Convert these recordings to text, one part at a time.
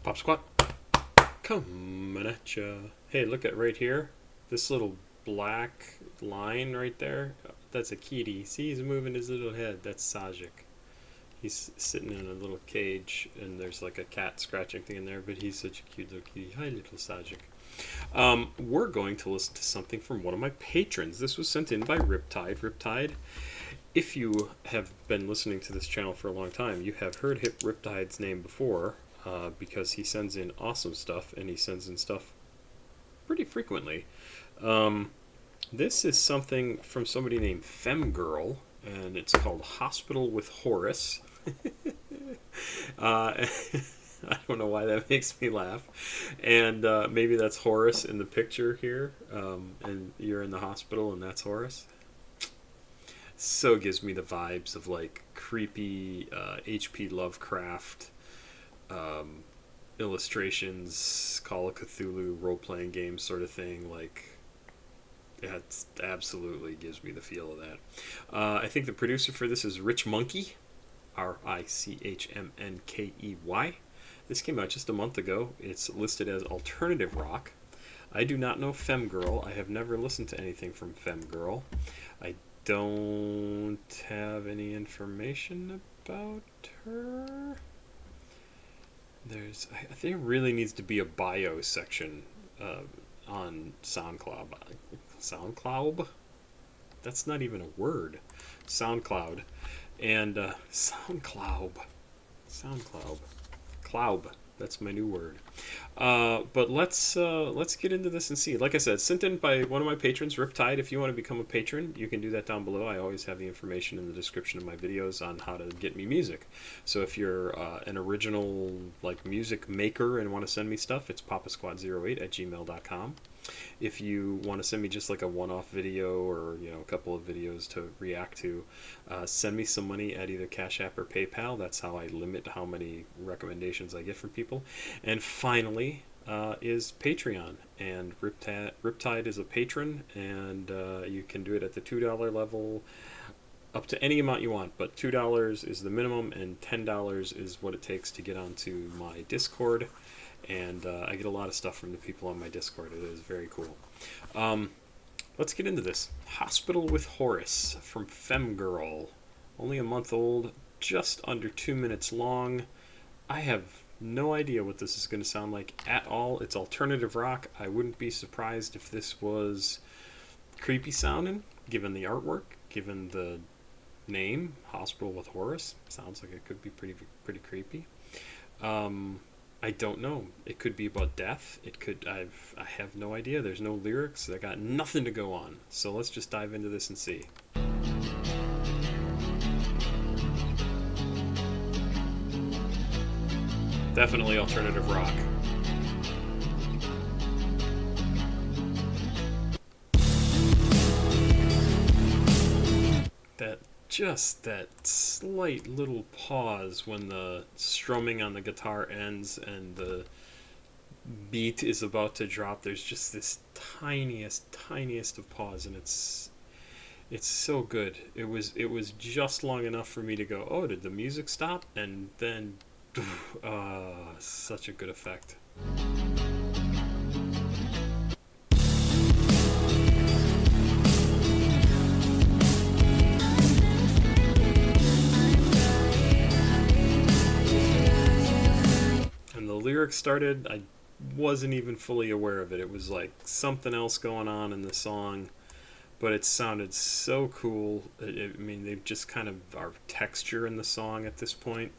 Pop Squat, coming at ya. Hey, look at right here. This little black line right there. That's a kitty. See, he's moving his little head. That's Sajik. He's sitting in a little cage, and there's like a cat scratching thing in there, but he's such a cute little kitty. Hi, little Sajik. We're going to listen to something from one of my patrons. This was sent in by Riptide. Riptide, if you have been listening to this channel for a long time, you have heard Riptide's name before, because he sends in awesome stuff, and he sends in stuff pretty frequently. This is something from somebody named Femgirl, and it's called Hospital with Horace. I don't know why that makes me laugh. And maybe that's Horace in the picture here, and you're in the hospital and that's Horace. So it gives me the vibes of like creepy H.P. Lovecraft illustrations, Call of Cthulhu role-playing game sort of thing. Like, it absolutely gives me the feel of that. I think the producer for this is richmnkey, Richmnkey. This came out just a month ago. It's listed as alternative rock. I do not know Femgirl. I have never listened to anything from Femgirl. I don't have any information about her. There really needs to be a bio section on SoundCloud. SoundCloud? That's not even a word. SoundCloud. And SoundCloud. Cloud. That's my new word. But let's get into this and see. Like I said, sent in by one of my patrons, Riptide. If you want to become a patron, you can do that down below. I always have the information in the description of my videos on how to get me music. So if you're an original like music maker and want to send me stuff, it's papasquatjon@gmail.com. If you want to send me just like a one-off video or a couple of videos to react to, send me some money at either CashApp or PayPal. That's how I limit how many recommendations I get from people. And finally is Patreon. And Riptide is a patron, and you can do it at the $2 level up to any amount you want, but $2 is the minimum, and $10 is what it takes to get onto my Discord. And I get a lot of stuff from the people on my Discord. It is very cool. Let's get into this. Hospital with Horace from Femgirl. Only a month old, just under 2 minutes long. I have no idea what this is going to sound like at all. It's alternative rock. I wouldn't be surprised if this was creepy sounding, given the artwork, given the name, Hospital with Horace. Sounds like it could be pretty creepy. I don't know. It could be about death. It could. I have no idea. There's no lyrics. I got nothing to go on. So let's just dive into this and see. Definitely alternative rock. Just that slight little pause when the strumming on the guitar ends and the beat is about to drop. There's just this tiniest of pause, and it's so good. It was just long enough for me to go, oh, did the music stop? And then such a good effect. Lyrics started, I wasn't even fully aware of it. It was like something else going on in the song, but it sounded so cool. I mean, they've just kind of our texture in the song at this point.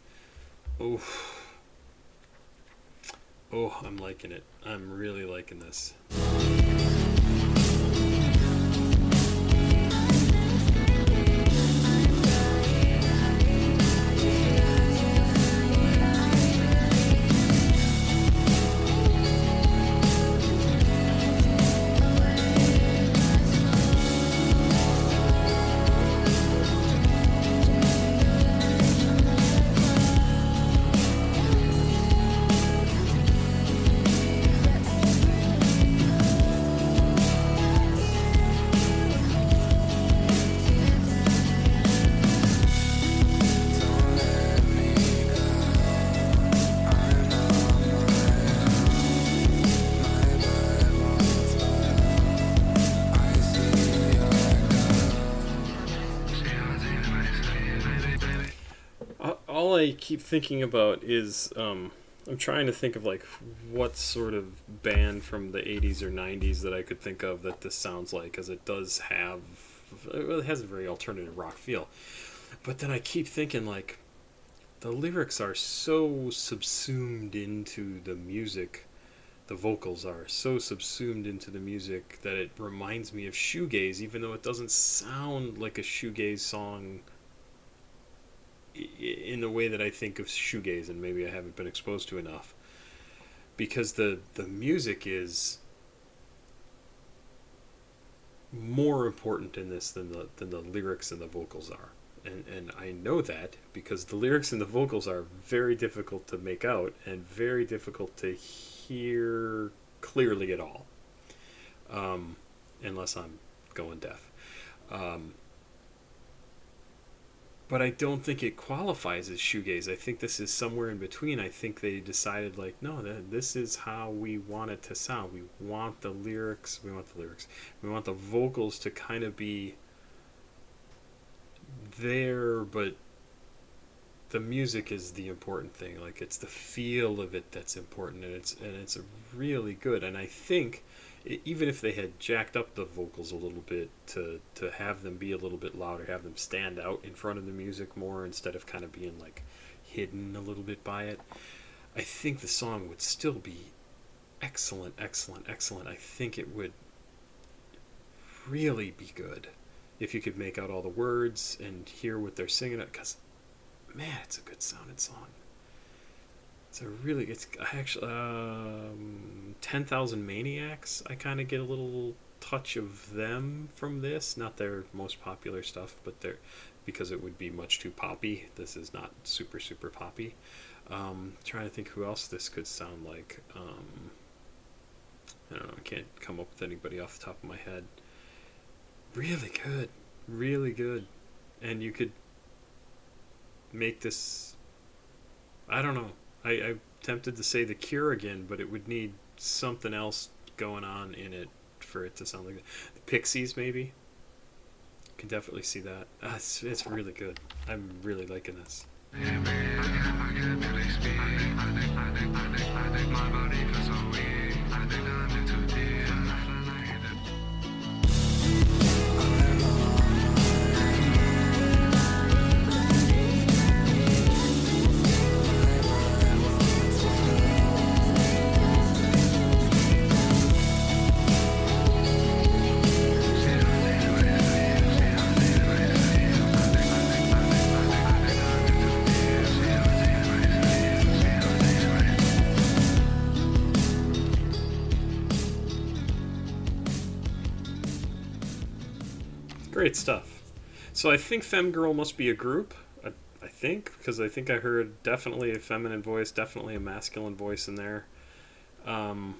Oh, I'm liking it. I'm really liking this. I keep thinking about is I'm trying to think of like what sort of band from the 80s or 90s that I could think of that this sounds like, because it has a very alternative rock feel. But then I keep thinking like the lyrics are so subsumed into the music. The vocals are so subsumed into the music that it reminds me of shoegaze, even though it doesn't sound like a shoegaze song in the way that I think of shoegaze, and maybe I haven't been exposed to enough. Because the music is more important in this than the lyrics and the vocals are. And I know that because the lyrics and the vocals are very difficult to make out and very difficult to hear clearly at all, unless I'm going deaf. But I don't think it qualifies as shoegaze. I think this is somewhere in between. I think they decided, like, no, this is how we want it to sound. We want the lyrics. We want the vocals to kind of be there, but the music is the important thing. Like, it's the feel of it that's important, and it's really good. And I think even if they had jacked up the vocals a little bit to have them be a little bit louder, have them stand out in front of the music more instead of kind of being like hidden a little bit by it, I think the song would still be excellent. I think it would really be good if you could make out all the words and hear what they're singing, because man, it's a good sounding song. It's actually 10,000 Maniacs. I kind of get a little touch of them from this. Not their most popular stuff, but because it would be much too poppy. This is not super poppy. Trying to think who else this could sound like. I don't know. I can't come up with anybody off the top of my head. Really good, and you could make this. I don't know. I'm tempted to say The Cure again, but it would need something else going on in it for it to sound like that. The Pixies, maybe. Can definitely see that. It's really good. I'm really liking this. Great stuff. So I think femgirl must be a group. I think, because I think I heard definitely a feminine voice, definitely a masculine voice in there. Man,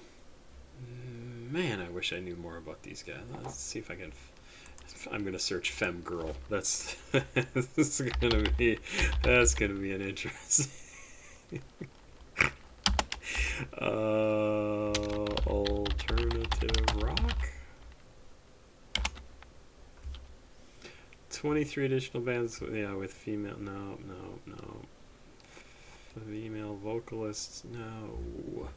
I wish I knew more about these guys. Let's see if I can. I'm gonna search femgirl. That's gonna be an interesting. Alternative rock. 23 additional bands, with female. No. Female vocalists, no.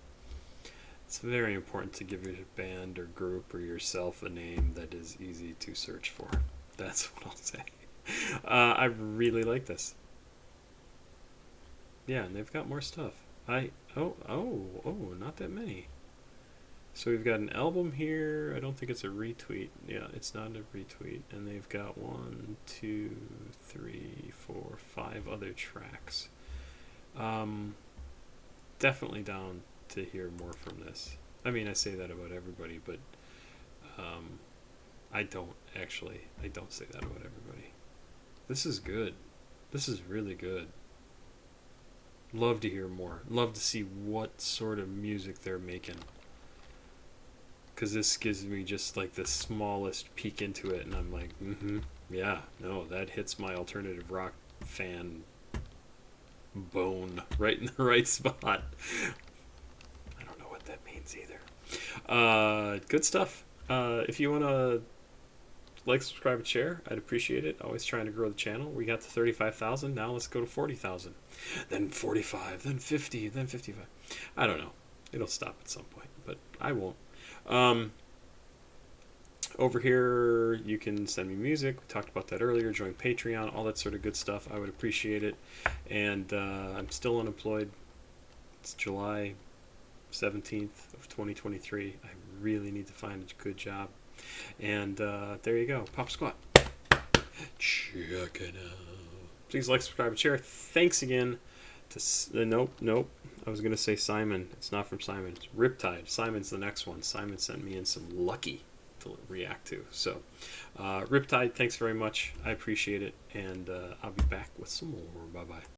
It's very important to give your band or group or yourself a name that is easy to search for. That's what I'll say. I really like this. Yeah, and they've got more stuff. Not that many. So we've got an album here. I don't think it's a retweet. Yeah, it's not a retweet. And they've got 1, 2, 3, 4, 5 other tracks. Definitely down to hear more from this. I mean, I say that about everybody, but I don't say that about everybody. This is good. This is really good. Love to hear more. Love to see what sort of music they're making. Because this gives me just like the smallest peek into it, and I'm like, that hits my alternative rock fan bone right in the right spot. I don't know what that means either. Good stuff. If you want to like, subscribe, and share. I'd appreciate it. Always trying to grow the channel. We got to 35,000. Now let's go to 40,000. Then 45. Then 50. Then 55. I don't know. It'll stop at some point, but I won't. Over here, you can send me music. We talked about that earlier. Join Patreon, all that sort of good stuff. I would appreciate it. And I'm still unemployed. It's July 17th of 2023. I really need to find a good job. And there you go. Pop Squat. Check it out. Please like, subscribe, and share. Thanks again to... nope. I was going to say Simon. It's not from Simon. It's Riptide. Simon's the next one. Simon sent me in some Lucky to react to. So, Riptide, thanks very much. I appreciate it. And I'll be back with some more. Bye-bye.